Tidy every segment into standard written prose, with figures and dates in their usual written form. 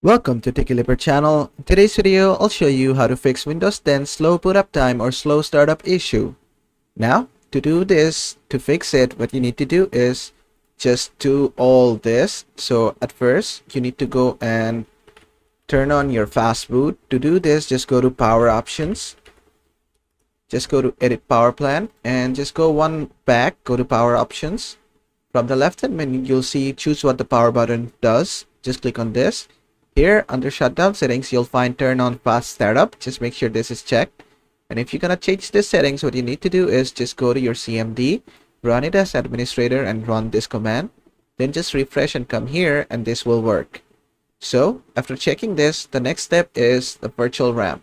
Welcome to Tikiliper channel. In today's video, I'll show you how to fix Windows 10 slow boot up time or slow startup issue. Now, to do this, to fix it, what you need to do is just do all this. So at first, you need to go and turn on your fast boot. To do this, just go to power options. Just go to edit power plan and just go one back, go to power options. From the left hand menu, you'll see choose what the power button does. Just click on this. Here under shutdown settings, you'll find turn on fast startup. Just make sure this is checked. And if you're gonna change the settings, what you need to do is just go to your CMD, run it as administrator and run this command. Then just refresh and come here and this will work. So after checking this, the next step is the virtual RAM.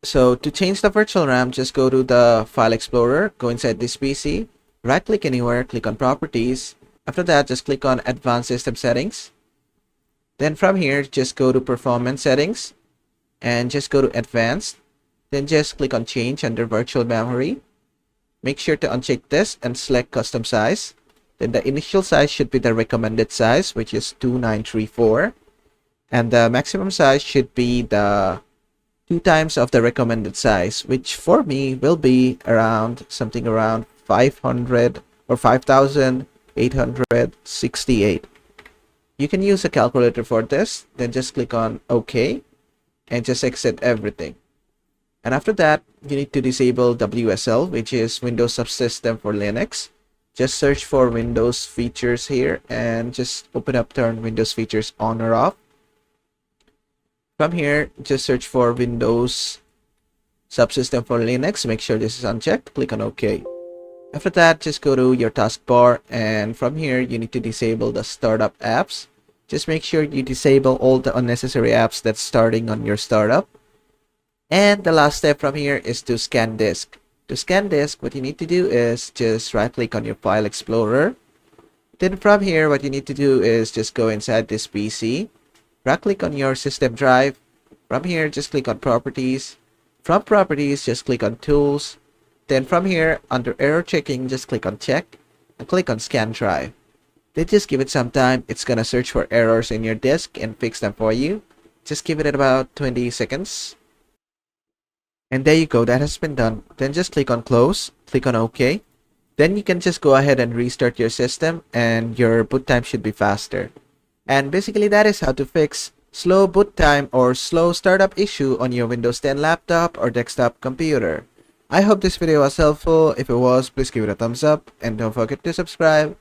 So to change the virtual RAM, just go to the file explorer, go inside this PC, right click anywhere, click on properties. After that, just click on advanced system settings. Then from here, just go to performance settings and just go to advanced. Then just click on change under virtual memory. Make sure to uncheck this and select custom size. Then the initial size should be the recommended size, which is 2934. And the maximum size should be the 2 times of the recommended size, which for me will be around something around 500 or 5868. You can use a calculator for this. Then just click on OK and just exit everything. And after that, you need to disable WSL, which is Windows Subsystem for Linux. Just search for Windows features here and just open up turn Windows features on or off. From here, just search for Windows Subsystem for Linux. Make sure this is unchecked. Click on OK. After that, just go to your taskbar, and from here, you need to disable the startup apps. Just make sure you disable all the unnecessary apps that's starting on your startup. And the last step from here is to scan disk. To scan disk, what you need to do is just right click on your file explorer. Then from here, what you need to do is just go inside this PC. Right click on your system drive. From here, just click on properties. From properties, just click on tools. Then from here, under error checking, just click on check and click on scan drive. Then just give it some time. It's gonna search for errors in your disk and fix them for you. Just give it about 20 seconds. And there you go, that has been done. Then just click on close, click on OK. Then you can just go ahead and restart your system and your boot time should be faster. And basically that is how to fix slow boot time or slow startup issue on your Windows 10 laptop or desktop computer. I hope this video was helpful. If it was, please give it a thumbs up and don't forget to subscribe.